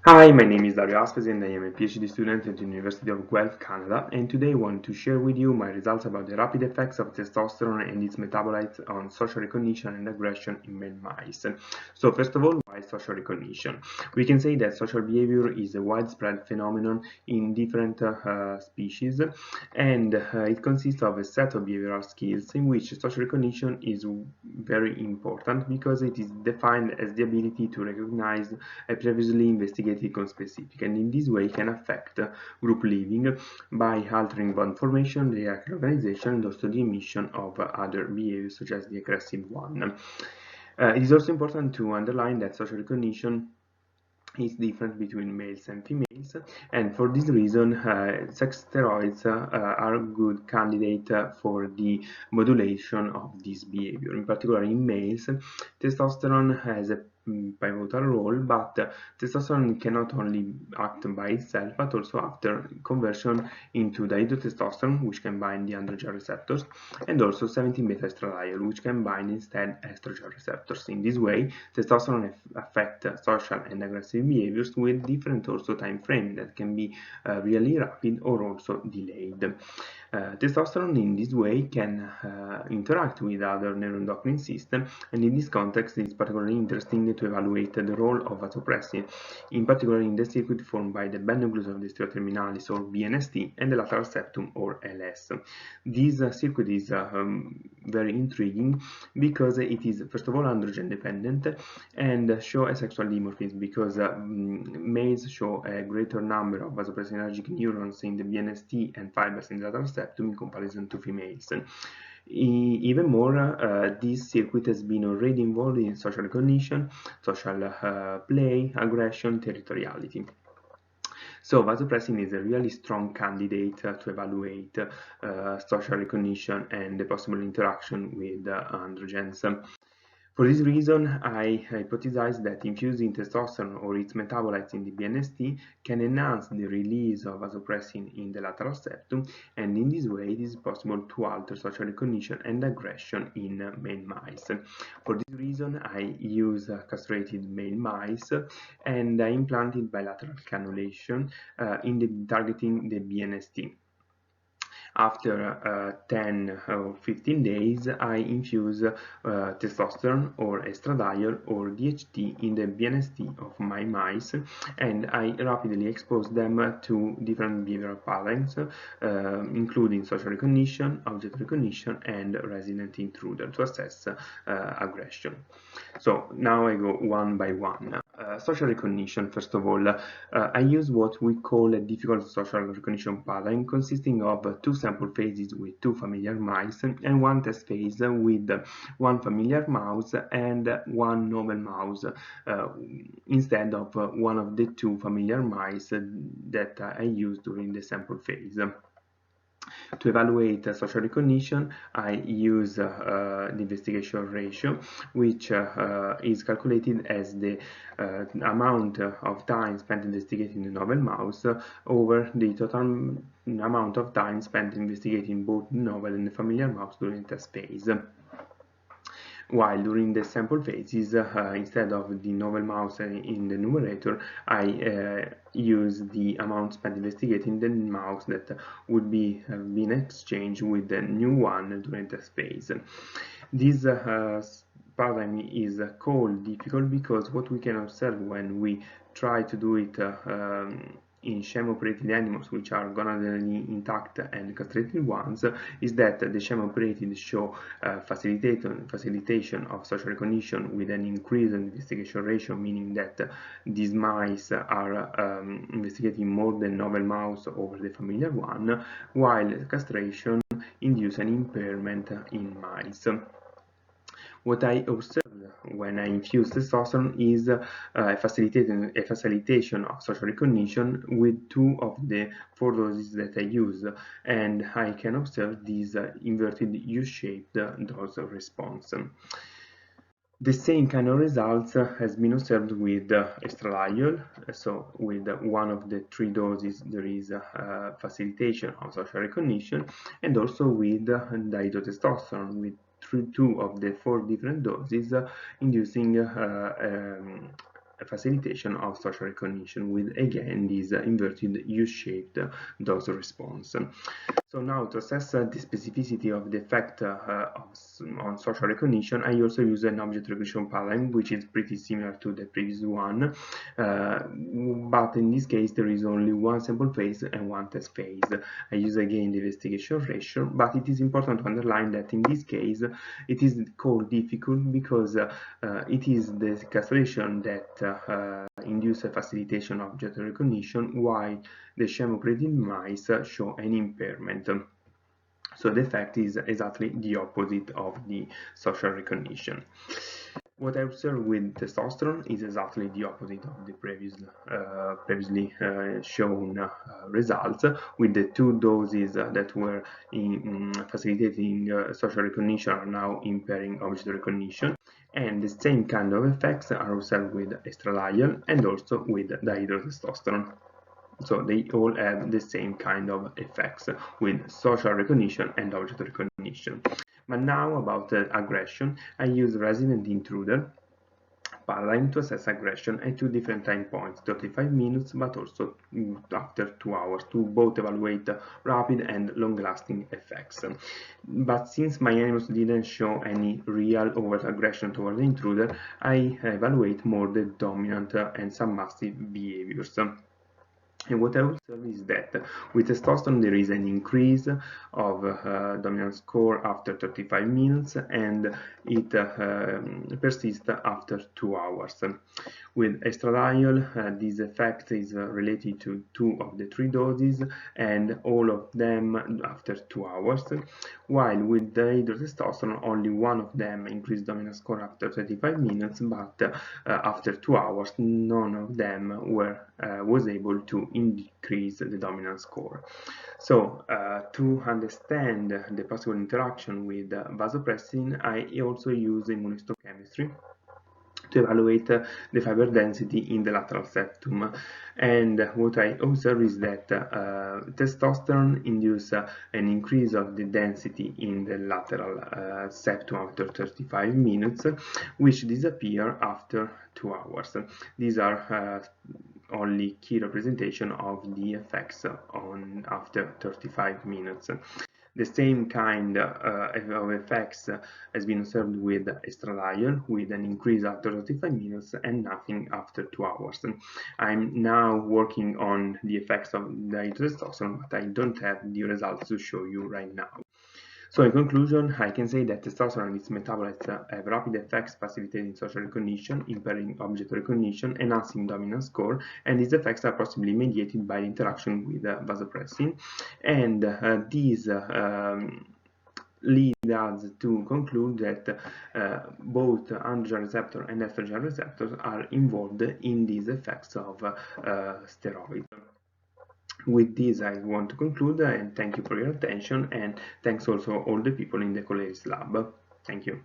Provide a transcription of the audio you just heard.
Hi, my name is Dario Aspesi and I am a PhD student at the University of Guelph, Canada, and today I want to share with you my results about the rapid effects of testosterone and its metabolites on social recognition and aggression in male mice. So first of all, why social recognition? We can say that social behavior is a widespread phenomenon in different species, and it consists of a set of behavioral skills in which social recognition is very important because it is defined as the ability to recognize a previously investigated conspecific, and in this way can affect group living by altering bond formation, the hierarchical organization, and also the emission of other behaviors such as the aggressive one. It is also important to underline that social recognition is different between males and females, and for this reason sex steroids are a good candidate for the modulation of this behavior. In particular, in males, testosterone has a pivotal role, but testosterone cannot only act by itself but also after conversion into dihydrotestosterone, which can bind the androgen receptors, and also 17-beta estradiol, which can bind instead estrogen receptors. In this way, testosterone affects social and aggressive behaviors with different also time frame that can be really rapid or also delayed. Testosterone in this way can interact with other neuroendocrine systems, and in this context it is particularly interesting to evaluate the role of vasopressin, in particular in the circuit formed by the band nucleus of the stria terminalis or BNST and the lateral septum or LS. This circuit is very intriguing because it is first of all androgen dependent and show a sexual dimorphism because males show a greater number of vasopressinergic neurons in the BNST and fibers in the lateral septum in comparison to females. Even more, this circuit has been already involved in social recognition, social play, aggression, territoriality. So vasopressin is a really strong candidate to evaluate social recognition and the possible interaction with androgens. For this reason, I hypothesize that infusing testosterone or its metabolites in the BNST can enhance the release of vasopressin in the lateral septum, and in this way it is possible to alter social recognition and aggression in male mice. For this reason, I use castrated male mice and I implanted bilateral cannulation targeting the BNST. After 10 or 15 days, I infuse testosterone or estradiol or DHT in the BNST of my mice, and I rapidly expose them to different behavioral patterns, including social recognition, object recognition, and resident intruder to assess aggression. So now I go one by one. Social recognition, first of all, I use what we call a difficult social recognition pattern consisting of two sample phases with two familiar mice and one test phase with one familiar mouse and one novel mouse instead of one of the two familiar mice that I used during the sample phase. To evaluate social recognition, I use the investigation ratio, which is calculated as the amount of time spent investigating the novel mouse over the total amount of time spent investigating both the novel and the familiar mouse during the test phase. While during the sample phases, instead of the novel mouse in the numerator, I use the amount spent investigating the mouse that would be been exchanged with the new one during the test phase. This paradigm is called difficult because what we can observe when we try to do it in sham-operated animals, which are gonadally intact and castrated ones, is that the sham-operated show facilitation of social recognition with an increased investigation ratio, meaning that these mice are investigating more than novel mouse over the familiar one, while castration induces an impairment in mice. What I observed when I infuse testosterone is a facilitation of social recognition with two of the 4 doses that I use, and I can observe this inverted U-shaped dose response. The same kind of results has been observed with estradiol. So with one of the 3 doses there is a facilitation of social recognition, and also with dihydrotestosterone with 2 of the 4 different doses inducing facilitation of social recognition with, again, this inverted U-shaped dose response. So now, to assess the specificity of the effect on social recognition, I also use an object recognition paradigm, which is pretty similar to the previous one, but in this case there is only one sample phase and one test phase. I use again the investigation ratio, but it is important to underline that in this case it is called difficult because it is the castration that induce a facilitation of object recognition, while the chemocreated mice show an impairment. So the effect is exactly the opposite of the social recognition. What I observed with testosterone is exactly the opposite of the previously shown results, with the two doses that were facilitating social recognition are now impairing object recognition, and the same kind of effects are observed with estradiol and also with dihydrotestosterone. So they all have the same kind of effects with social recognition and object recognition. But now about aggression, I use resident intruder paradigm to assess aggression at two different time points, 35 minutes but also after 2 hours, to both evaluate rapid and long-lasting effects. But since my animals didn't show any real overt aggression toward the intruder, I evaluate more the dominant and submassive behaviors. And what I observe is that with testosterone there is an increase of dominance score after 35 minutes, and it persists after 2 hours. With estradiol, this effect is related to 2 of the 3 doses, and all of them after 2 hours, while with dihydrotestosterone only one of them increased dominance score after 35 minutes, but after 2 hours none of them was able to increase the dominance score. So to understand the possible interaction with vasopressin, I also use immunohistochemistry to evaluate the fiber density in the lateral septum. And what I observe is that testosterone induces an increase of the density in the lateral septum after 35 minutes, which disappear after 2 hours. These are only key representation of the effects on after 35 minutes. The same kind of effects has been observed with estradiol, with an increase after 35 minutes and nothing after 2 hours. I'm now working on the effects of dihydrotestosterone, but I don't have the results to show you right now. So in conclusion, I can say that testosterone and its metabolites have rapid effects facilitating social recognition, impairing object recognition, enhancing dominance score, and these effects are possibly mediated by interaction with vasopressin. And these lead us to conclude that both androgen receptor and estrogen receptors are involved in these effects of steroids. With this, I want to conclude and thank you for your attention, and thanks also all the people in the Coleris lab. Thank you.